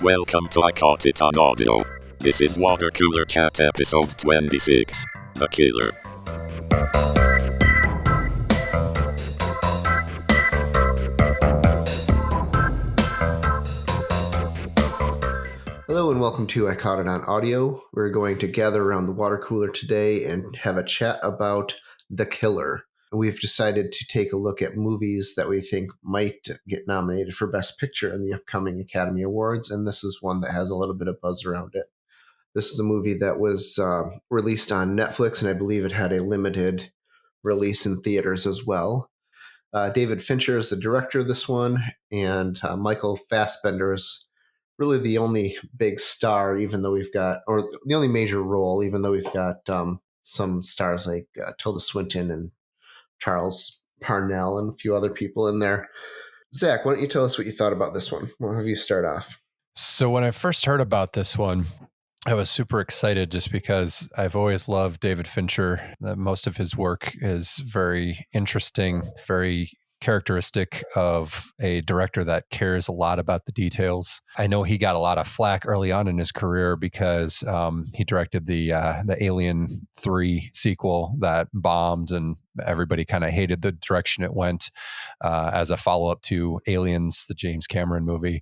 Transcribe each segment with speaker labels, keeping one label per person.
Speaker 1: Welcome to I Caught It on Audio. This is Water Cooler Chat episode 26, The Killer.
Speaker 2: Hello and welcome to I Caught It on Audio. We're going to gather around the water cooler today and have a chat about The Killer. We've decided to take a look at movies that we think might get nominated for Best Picture in the upcoming Academy Awards, and this is one that has a little bit of buzz around it. This is a movie that was released on Netflix, and I believe it had a limited release in theaters as well. David Fincher is the director of this one, and Michael Fassbender is really the only big star, even though we've got, or the only major role, even though we've got some stars like Tilda Swinton and Charles Parnell and a few other people in there. Zach, why don't you tell us what you thought about this one? We'll have you start off.
Speaker 3: So when I first heard about this one, I was super excited just because I've always loved David Fincher. Most of his work is very interesting, very characteristic of a director that cares a lot about the details. I know he got a lot of flack early on in his career because he directed the Alien 3 sequel that bombed, and everybody kind of hated the direction it went as a follow-up to Aliens, the James Cameron movie.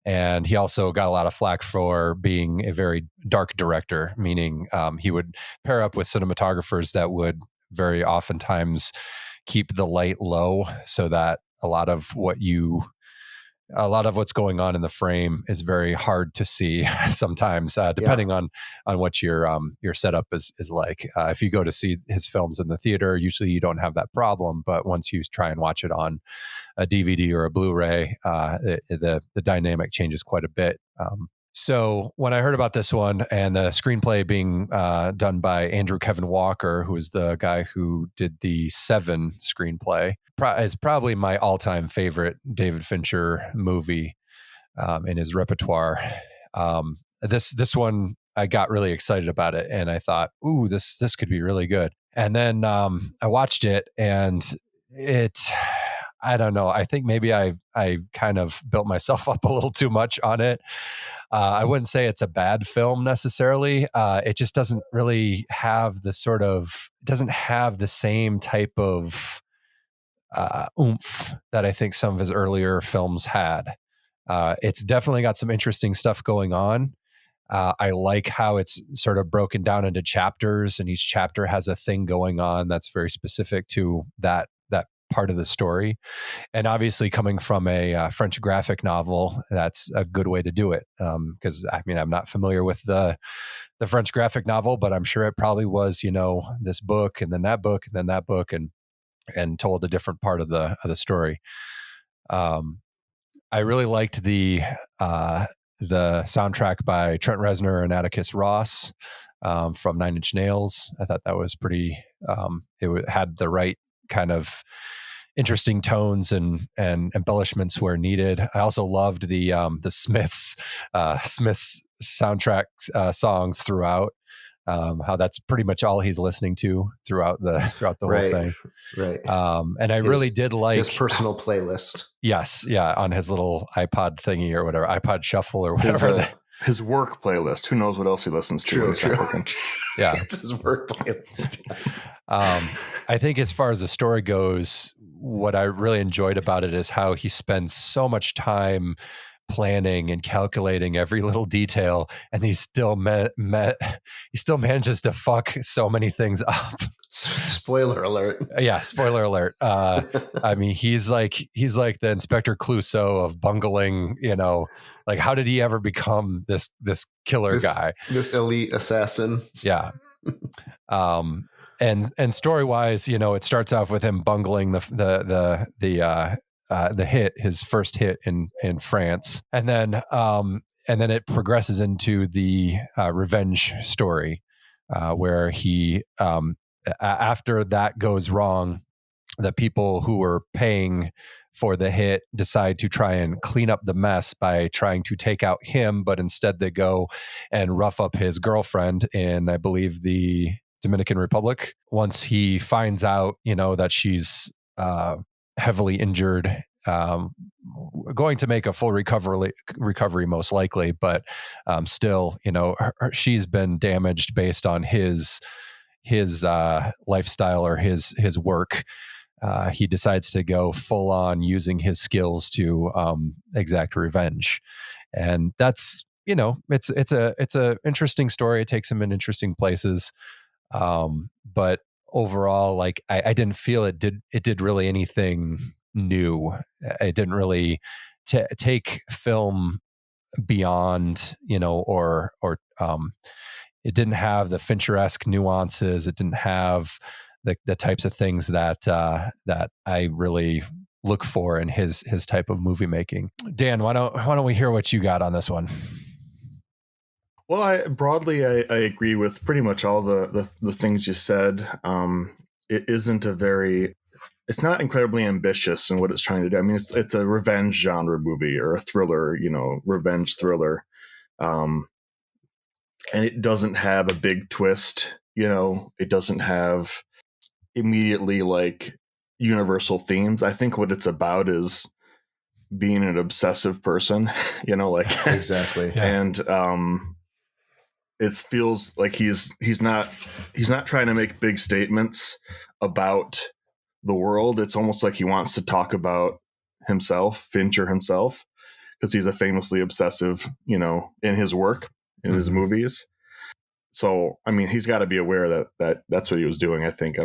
Speaker 3: And he also got a lot of flack for being a very dark director, meaning he would pair up with cinematographers that would very oftentimes keep the light low so that a lot of what's going on in the frame is very hard to see sometimes, depending on what your setup is like. If you go to see his films in the theater, usually you don't have that problem, but once you try and watch it on a DVD or a Blu-ray, the dynamic changes quite a bit. So when I heard about this one and the screenplay being done by Andrew Kevin Walker, who is the guy who did the Seven screenplay, is probably my all-time favorite David Fincher movie in his repertoire. This one, I got really excited about it, and I thought, "Ooh, this could be really good." And then I watched it, and I don't know. I think maybe I kind of built myself up a little too much on it. I wouldn't say it's a bad film necessarily. It just doesn't really have the same type of oomph that I think some of his earlier films had. It's definitely got some interesting stuff going on. I like how it's sort of broken down into chapters, and each chapter has a thing going on that's very specific to that part of the story. And obviously coming from a French graphic novel, that's a good way to do it. Because I'm not familiar with the French graphic novel, but I'm sure it probably was, this book and then that book and then that book and told a different part of the story. I really liked the soundtrack by Trent Reznor and Atticus Ross from Nine Inch Nails. I thought that was pretty, it had the right kind of interesting tones and embellishments where needed. I also loved the Smiths soundtrack songs throughout. How that's pretty much all he's listening to throughout the whole thing.
Speaker 2: Right.
Speaker 3: And I really did like
Speaker 2: his personal playlist.
Speaker 3: Yes, yeah, on his little iPod thingy or whatever, iPod Shuffle or whatever.
Speaker 4: His work playlist. Who knows what else he listens to?
Speaker 2: True.
Speaker 3: Yeah,
Speaker 2: it's his work playlist.
Speaker 3: I think as far as the story goes, what I really enjoyed about it is how he spends so much time planning and calculating every little detail, and he still manages to fuck so many things up.
Speaker 2: Spoiler alert.
Speaker 3: Yeah, spoiler alert. He's like the Inspector Clouseau of bungling, like how did he ever become this killer guy?
Speaker 2: This elite assassin.
Speaker 3: Yeah. And story wise, it starts off with him bungling the hit, his first hit in France, and then it progresses into the revenge story, where he after that goes wrong, the people who were paying for the hit decide to try and clean up the mess by trying to take out him, but instead they go and rough up his girlfriend in, I believe, the Dominican Republic. Once he finds out, that she's heavily injured going to make a full recovery most likely, but still, she's been damaged based on his lifestyle or his work. He decides to go full on using his skills to exact revenge, and that's it's a interesting story. It takes him in interesting places, but overall, like I didn't feel it did really anything new. It didn't really take film beyond, or it didn't have the Fincher-esque nuances. It didn't have the types of things that I really look for in his type of movie making. Dan, why don't we hear what you got on this one?
Speaker 4: Well, I agree with pretty much all the things you said. It isn't it's not incredibly ambitious in what it's trying to do. I mean, it's a revenge genre movie or a thriller, revenge thriller. And it doesn't have a big twist, it doesn't have immediately like universal themes. I think what it's about is being an obsessive person,
Speaker 2: Exactly.
Speaker 4: And it feels like he's not trying to make big statements about the world. It's almost like he wants to talk about Fincher himself, because he's a famously obsessive, in his work, in his movies. So, I mean, he's got to be aware that that's what he was doing. I think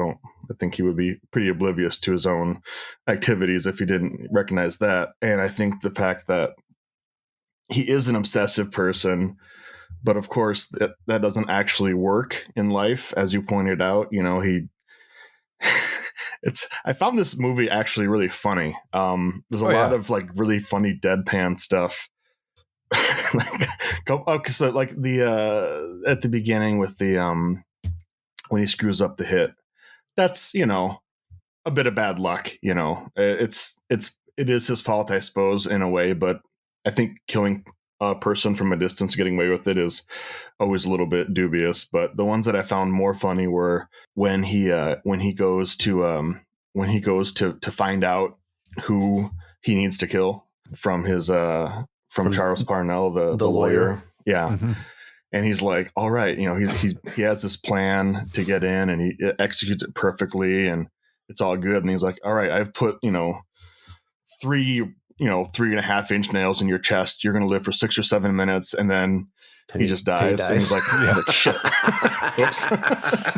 Speaker 4: he would be pretty oblivious to his own activities if he didn't recognize that. And I think the fact that he is an obsessive person, but of course that doesn't actually work in life, as you pointed out. I found this movie actually really funny. There's a lot of like really funny deadpan stuff. So like the at the beginning with the when he screws up the hit, that's a bit of bad luck. It is his fault, I suppose, in a way, but I think killing a person from a distance, getting away with it, is always a little bit dubious. But the ones that I found more funny were when he goes to find out who he needs to kill from his from Charles Parnell, the lawyer. Yeah.
Speaker 3: Mm-hmm.
Speaker 4: And he's like, all right, he has this plan to get in, and he executes it perfectly, and it's all good. And he's like, all right, I've put, 3.5 inch nails in your chest. You're going to live for 6 or 7 minutes. And then he just dies. And he's like, shit. Whoops.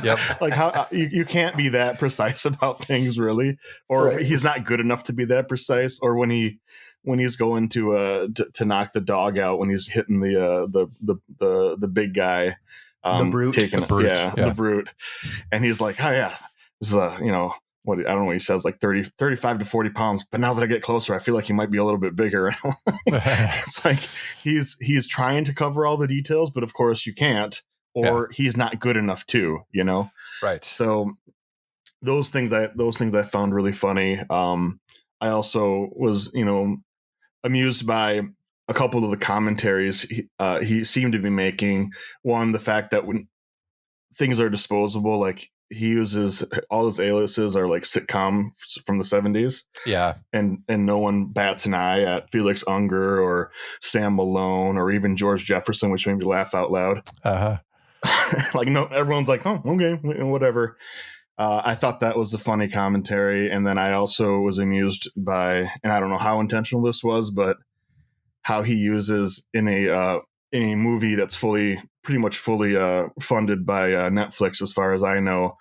Speaker 3: Yep.
Speaker 4: Like how you can't be that precise about things, really, or
Speaker 2: Right.
Speaker 4: He's not good enough to be that precise. Or when he's going to knock the dog out, when he's hitting the big guy,
Speaker 2: The brute.
Speaker 4: The brute, and he's like, oh yeah, this is what, I don't know what he says, like 35 to 40 pounds. But now that I get closer, I feel like he might be a little bit bigger. It's like he's trying to cover all the details, but of course you can't, or he's not good enough to,
Speaker 3: Right.
Speaker 4: So those things I found really funny. I also was, amused by a couple of the commentaries he seemed to be making. One, the fact that when things are disposable, like he uses all his aliases are like sitcom from the 70s.
Speaker 3: Yeah.
Speaker 4: And no one bats an eye at Felix Unger or Sam Malone or even George Jefferson, which made me laugh out loud.
Speaker 3: Uh-huh.
Speaker 4: Like, no, everyone's like, oh, okay, whatever. I thought that was a funny commentary. And then I also was amused by, and I don't know how intentional this was, but how he uses in a movie that's pretty much fully funded by Netflix, as far as I know.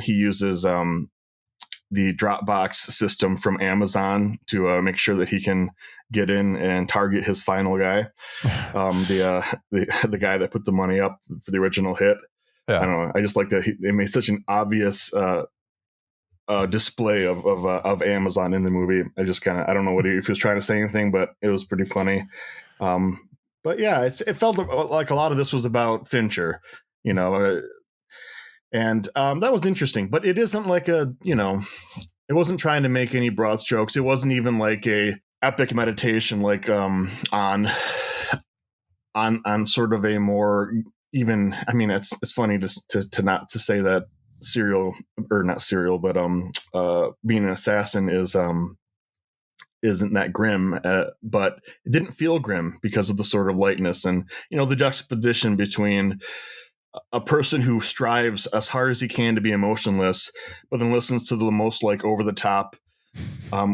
Speaker 4: He uses the Dropbox system from Amazon to make sure that he can get in and target his final guy, the guy that put the money up for the original hit.
Speaker 3: Yeah.
Speaker 4: I don't know. I just like that they made such an obvious display of Amazon in the movie. I just I don't know if he was trying to say anything, but it was pretty funny. But yeah, it felt like a lot of this was about Fincher, and that was interesting. But it isn't like it wasn't trying to make any broad strokes. It wasn't even like a epic meditation, like on sort of a more even. I mean, it's funny to not to say that being an assassin is isn't that grim, but it didn't feel grim because of the sort of lightness and, the juxtaposition between a person who strives as hard as he can to be emotionless, but then listens to the most like over the top,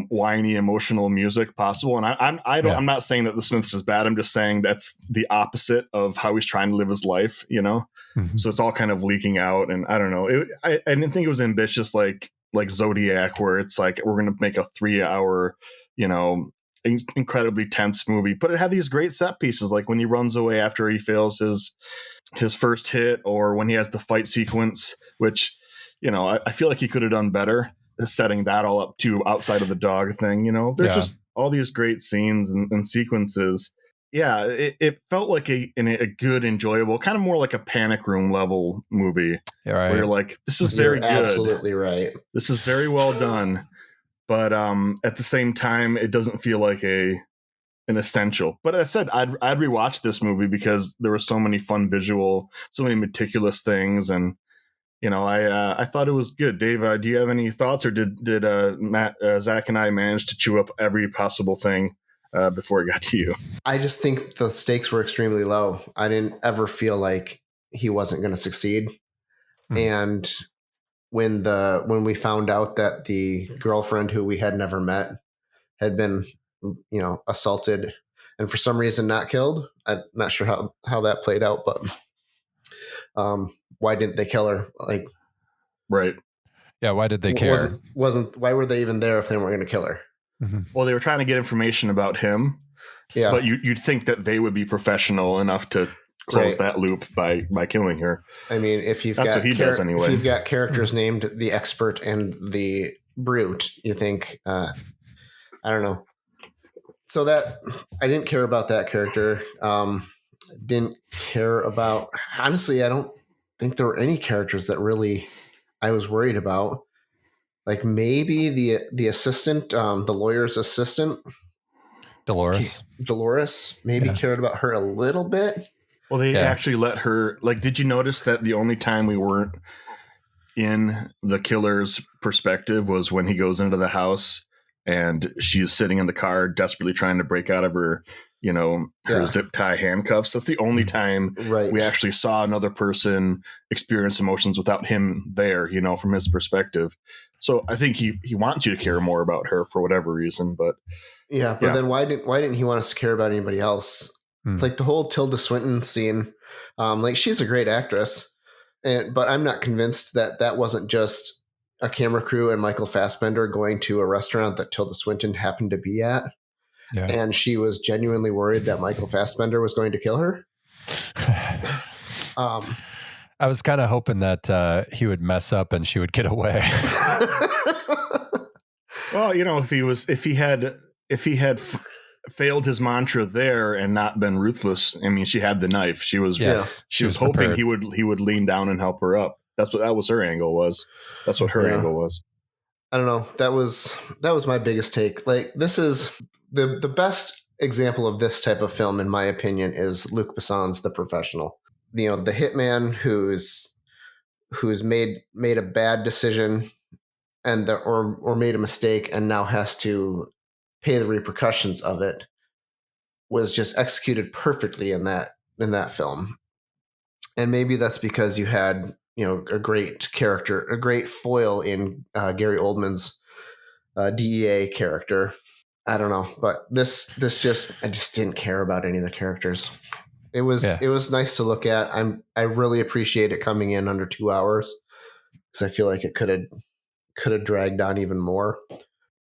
Speaker 4: whiny emotional music possible. And I'm not saying that the Smiths is bad. I'm just saying that's the opposite of how he's trying to live his life,
Speaker 3: Mhm.
Speaker 4: So it's all kind of leaking out. And I don't know. I didn't think it was ambitious like Zodiac, where it's like, we're going to make a 3-hour, incredibly tense movie, but it had these great set pieces, like when he runs away after he fails his first hit, or when he has the fight sequence, which, I feel like he could have done better setting that all up too outside of the dog thing. There's just all these great scenes and sequences. Yeah, it felt like a good, enjoyable, kind of more like a Panic Room level movie.
Speaker 3: Yeah, right.
Speaker 4: Where you're like, this is very good.
Speaker 2: Absolutely right.
Speaker 4: This is very well done. But at the same time, it doesn't feel like an essential. But as I said, I'd rewatch this movie because there were so many fun visual, so many meticulous things, and I thought it was good. Dave, do you have any thoughts, or did Matt, Zach, and I manage to chew up every possible thing before it got to you?
Speaker 2: I just think the stakes were extremely low. I didn't ever feel like he wasn't going to succeed. And when we found out that the girlfriend who we had never met had been, assaulted and for some reason not killed, I'm not sure how that played out, but why didn't they kill her? Like,
Speaker 4: right.
Speaker 3: Yeah. Why did they care?
Speaker 2: Why were they even there if they weren't going to kill her?
Speaker 3: Mm-hmm.
Speaker 4: Well, they were trying to get information about him.
Speaker 2: Yeah.
Speaker 4: But you'd think that they would be professional enough to close that loop by killing her.
Speaker 2: I mean, if you've
Speaker 4: That's
Speaker 2: got
Speaker 4: what he does anyway.
Speaker 2: If you've got characters named the Expert and the Brute, you think, I don't know. So that I didn't care about that character. Didn't care about, honestly, I don't think there were any characters that really I was worried about. Like maybe the assistant, the lawyer's assistant, Dolores, maybe cared about her a little bit.
Speaker 4: Well, they actually let her, like, did you notice that the only time we weren't in the killer's perspective was when he goes into the house and she's sitting in the car desperately trying to break out of her, her zip tie handcuffs. That's the only time we actually saw another person experience emotions without him there, from his perspective. So I think he wants you to care more about her for whatever reason, but
Speaker 2: then why didn't he want us to care about anybody else? It's like the whole Tilda Swinton scene. Like, she's a great actress, but I'm not convinced that wasn't just a camera crew and Michael Fassbender going to a restaurant that Tilda Swinton happened to be at. Yeah. And she was genuinely worried that Michael Fassbender was going to kill her.
Speaker 3: I was kind of hoping that he would mess up and she would get away.
Speaker 4: Well, if he had failed his mantra there and not been ruthless, I mean, she had the knife. She was she was hoping he would lean down and help her up. That was her angle was. That's what her angle was.
Speaker 2: I don't know. That was my biggest take. Like, this is the best example of this type of film, in my opinion, is Luc Besson's The Professional. The hitman who's made a bad decision or made a mistake and now has to pay the repercussions of it, was just executed perfectly in that film. And maybe that's because you had a great character, a great foil in Gary Oldman's DEA character. I don't know, but this I just didn't care about any of the characters. It was nice to look at. I really appreciate it coming in under 2 hours, because I feel like it could have dragged on even more.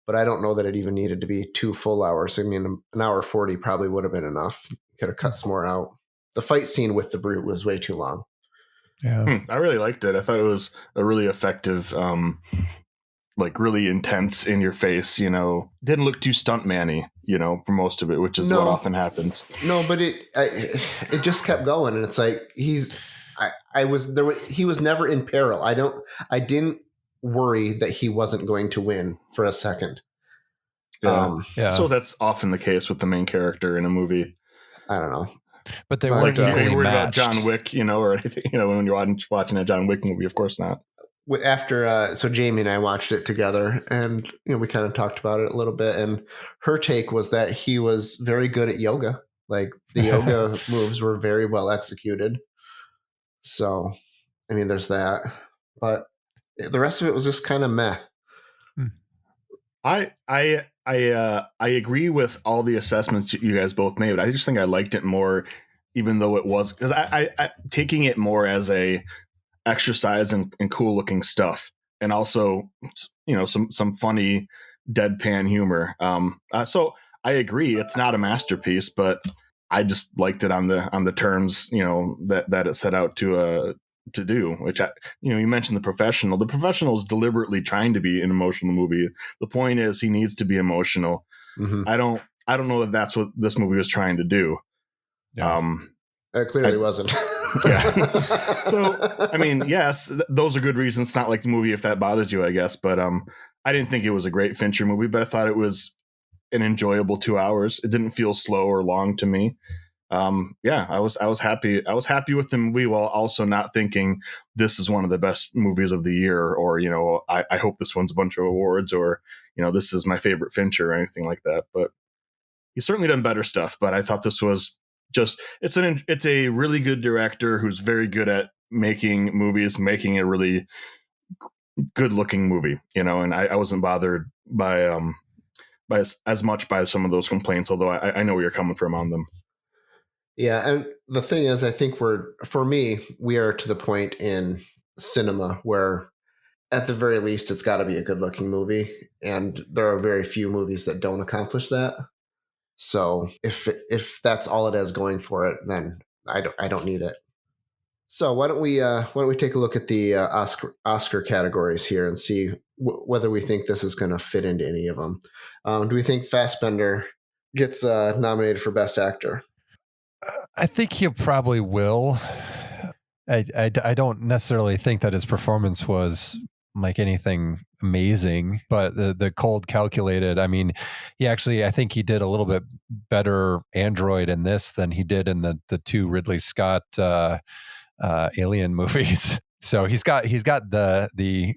Speaker 2: But I don't know that it even needed to be 2 full hours. I mean, an hour 40 probably would have been enough. Could have cut some more out. The fight scene with the Brute was way too long.
Speaker 3: Yeah,
Speaker 4: I really liked it. I thought it was a really effective, like really intense, in your face. Didn't look too stuntman-y, for most of it, which is what often happens.
Speaker 2: No, but it just kept going, and it's like he was never in peril. I didn't worry that he wasn't going to win for a second.
Speaker 4: So that's often the case with the main character in a movie.
Speaker 2: I don't know.
Speaker 3: But they weren't equally
Speaker 4: worried about
Speaker 3: matched.
Speaker 4: John Wick, or anything, when you're watching a John Wick movie, of course not.
Speaker 2: after so Jamie and I watched it together, and we kind of talked about it a little bit, and her take was that he was very good at yoga. Like the yoga moves were very well executed. So, I mean, there's that, but the rest of it was just kind of meh.
Speaker 4: I agree with all the assessments you guys both made. But I just think I liked it more, even though it was, because I taking it more as a exercise and cool looking stuff, and also some funny deadpan humor. So I agree, it's not a masterpiece, but I just liked it on the terms that it set out to do. Which you mentioned The Professional. The Professional is deliberately trying to be an emotional movie. The point is he needs to be emotional.
Speaker 2: Mm-hmm.
Speaker 4: I don't know that that's what this movie was trying to do.
Speaker 3: Yeah.
Speaker 2: It clearly wasn't.
Speaker 4: Yeah. So, I mean, yes, those are good reasons. It's not like the movie if that bothers you, I guess. But I didn't think it was a great Fincher movie, but I thought it was an enjoyable 2 hours. It didn't feel slow or long to me. Yeah, I was happy. I was happy with the movie while also not thinking this is one of the best movies of the year, or I hope this wins a bunch of awards, or this is my favorite Fincher or anything like that. But he's certainly done better stuff. But I thought this was just it's a really good director who's very good at making movies, making a really good looking movie, and I wasn't bothered by as much by some of those complaints, although I know where you're coming from on them.
Speaker 2: Yeah, and the thing is, I think we are to the point in cinema where at the very least it's got to be a good looking movie, and there are very few movies that don't accomplish that. So if that's all it has going for it, then I don't need it. So why don't we take a look at the Oscar categories here and see whether we think this is going to fit into any of them. Do we think Fassbender gets nominated for Best Actor?
Speaker 3: I think he probably will. I don't necessarily think that his performance was like anything amazing, but the cold calculated, I mean, I think he did a little bit better android in this than he did in the two Ridley Scott Alien movies. So he's got the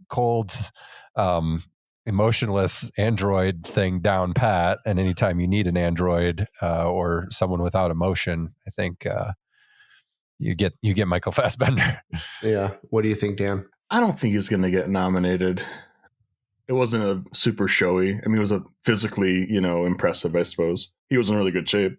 Speaker 3: cold emotionless android thing down pat, and anytime you need an android or someone without emotion, I think you get Michael Fassbender.
Speaker 2: Yeah. What do you think, Dan?
Speaker 4: I don't think he's going to get nominated. It wasn't a super showy. I mean, it was a physically, impressive, I suppose. He was in really good shape,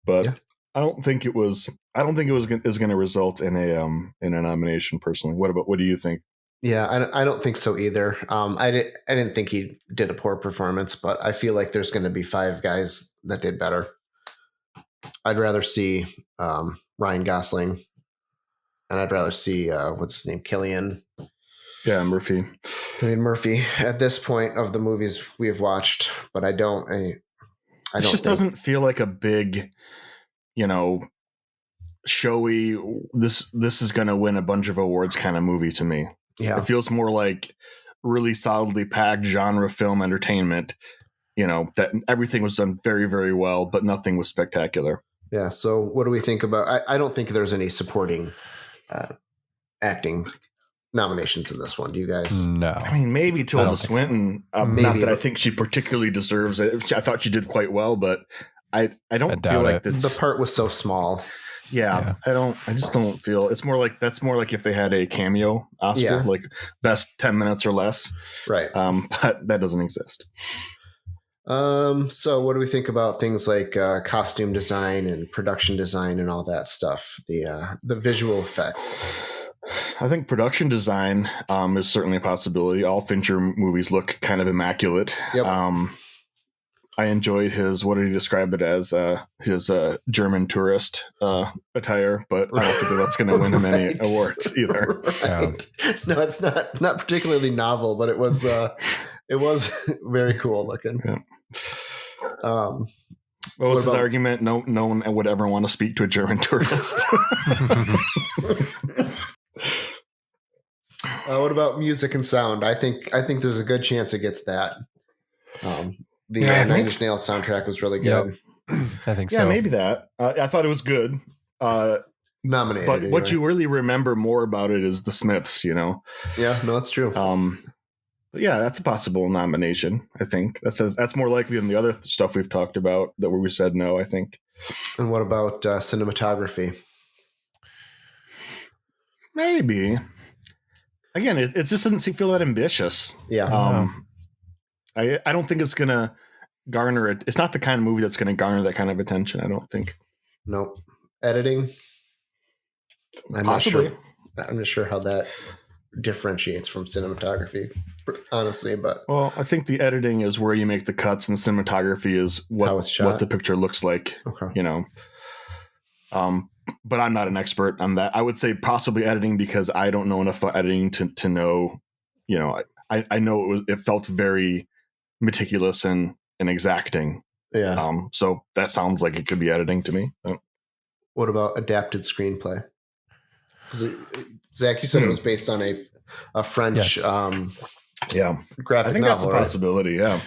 Speaker 4: but yeah. I don't think it was going to result in a nomination personally. What do you think?
Speaker 2: Yeah, I don't think so either. I didn't think he did a poor performance, but I feel like there's going to be 5 guys that did better. I'd rather see Ryan Gosling, and I'd rather see what's his name, Cillian
Speaker 4: Murphy
Speaker 2: at this point of the movies we have watched. But I don't. It just
Speaker 4: doesn't feel like a big, showy. This is going to win a bunch of awards kind of movie to me.
Speaker 2: Yeah,
Speaker 4: it feels more like really solidly packed genre film entertainment. That everything was done very, very well, but nothing was spectacular.
Speaker 2: Yeah. So what do we think about? I don't think there's any supporting acting nominations in this one. Do you guys?
Speaker 3: No.
Speaker 4: I mean, maybe Tilda Swinton. So. Not that I think she particularly deserves it. I thought she did quite well, but I don't feel like
Speaker 2: the part was so small.
Speaker 4: Yeah, I just don't feel it's more like if they had a cameo Oscar, like best 10 minutes or less.
Speaker 2: Right.
Speaker 4: But that doesn't exist.
Speaker 2: So what do we think about things like costume design and production design and all that stuff? The visual effects.
Speaker 4: I think production design is certainly a possibility. All Fincher movies look kind of immaculate.
Speaker 2: Yep.
Speaker 4: I enjoyed his, what did he describe it as, his German tourist attire, but I don't think that's going to win him any awards either.
Speaker 2: Right. No, it's not particularly novel, but it was very cool looking.
Speaker 4: Yeah. What was his argument? No one would ever want to speak to a German tourist.
Speaker 2: What about music and sound? I think there's a good chance it gets that. The Nine Inch Nails soundtrack was really good.
Speaker 3: Yep. I think so.
Speaker 4: Yeah, maybe that. I thought it was good.
Speaker 2: nominated.
Speaker 4: But
Speaker 2: anyway.
Speaker 4: what you really remember more about it is the Smiths, you know?
Speaker 2: Yeah, no, that's true.
Speaker 4: But yeah, that's a possible nomination, I think. That's more likely than the other stuff we've talked about that where we said no, I think.
Speaker 2: And what about cinematography?
Speaker 4: Maybe. Again, it just doesn't feel that ambitious.
Speaker 2: Yeah.
Speaker 4: I don't think it's going to garner it. It's not the kind of movie that's going to garner that kind of attention, I don't think.
Speaker 2: No. Editing?
Speaker 4: Possibly.
Speaker 2: I'm not sure how that differentiates from cinematography, honestly, but
Speaker 4: well, I think the editing is where you make the cuts, and the cinematography is what the picture looks like.
Speaker 2: Okay.
Speaker 4: You know. But I'm not an expert on that. I would say possibly editing because I don't know enough about editing to know. You know, I know it felt very meticulous and exacting.
Speaker 2: Yeah.
Speaker 4: So that sounds like it could be editing to me.
Speaker 2: What about adapted screenplay? Zach, you said it was based on a French graphic
Speaker 4: I think
Speaker 2: novel,
Speaker 4: that's a possibility.
Speaker 3: Yeah,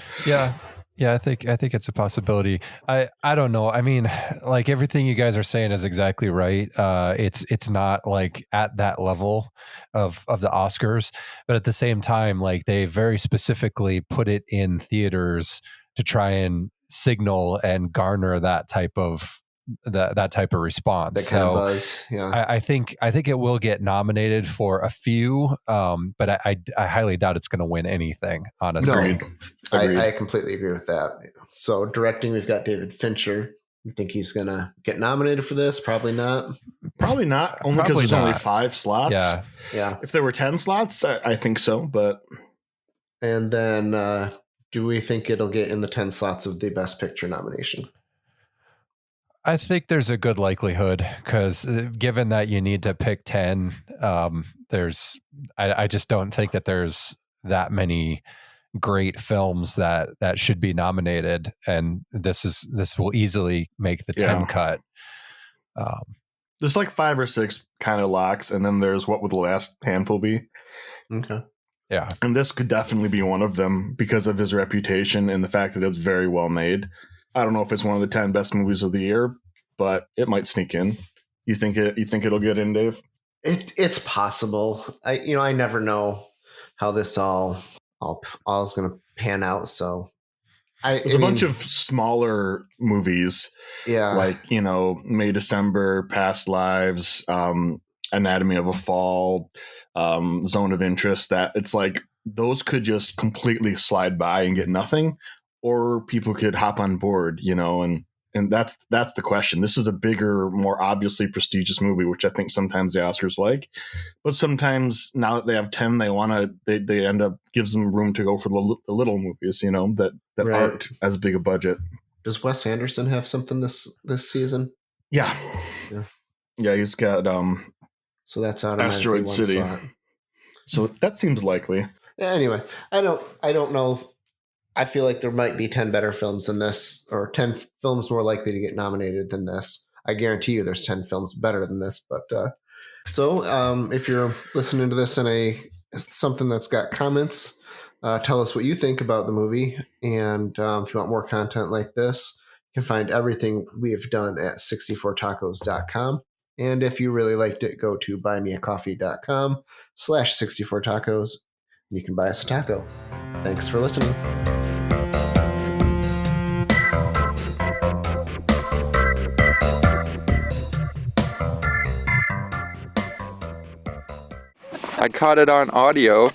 Speaker 3: I think it's a possibility. I don't know. I mean, like everything you guys are saying is exactly right. It's not like at that level of the Oscars, but at the same time, like they very specifically put it in theaters to try and signal and garner that type of response.
Speaker 2: That kind of buzz. Yeah.
Speaker 3: I think it will get nominated for a few, but I highly doubt it's going to win anything, honestly.
Speaker 2: No, I completely agree with that. So directing, we've got David Fincher. You think he's going to get nominated for this? Probably not.
Speaker 4: Probably not, only because there's only 5 slots.
Speaker 2: Yeah.
Speaker 4: If there were 10 slots, I think so, but...
Speaker 2: And then do we think it'll get in the 10 slots of the Best Picture nomination?
Speaker 3: I think there's a good likelihood because given that you need to pick 10, I just don't think that there's that many great films that should be nominated, and this will easily make the 10 cut.
Speaker 4: There's like 5 or 6 kind of locks, and then there's what would the last handful be?
Speaker 2: Okay.
Speaker 3: Yeah.
Speaker 4: And this could definitely be one of them because of his reputation and the fact that it's very well made. I don't know if it's one of the 10 best movies of the year, but it might sneak in. You think it'll get in, Dave?
Speaker 2: It's possible. I never know how this all is going to pan out. So
Speaker 4: there's a bunch of smaller movies, like May December, Past Lives, Anatomy of a Fall, Zone of Interest. That it's like those could just completely slide by and get nothing. Or people could hop on board, and that's the question. This is a bigger, more obviously prestigious movie, which I think sometimes the Oscars like, but sometimes now that they have 10, they end up gives them room to go for the little movies, that aren't as big a budget.
Speaker 2: Does Wes Anderson have something this season?
Speaker 4: Yeah, he's got
Speaker 2: so that's out
Speaker 4: Asteroid City.
Speaker 2: Slot.
Speaker 4: So that seems likely.
Speaker 2: Anyway, I don't know. I feel like there might be 10 better films than this, or 10 films more likely to get nominated than this. I guarantee you there's 10 films better than this. But so if you're listening to this in something that's got comments, tell us what you think about the movie. And if you want more content like this, you can find everything we have done at 64tacos.com. And if you really liked it, go to buymeacoffee.com/64tacos. And you can buy us a taco. Thanks for listening.
Speaker 5: I caught it on audio.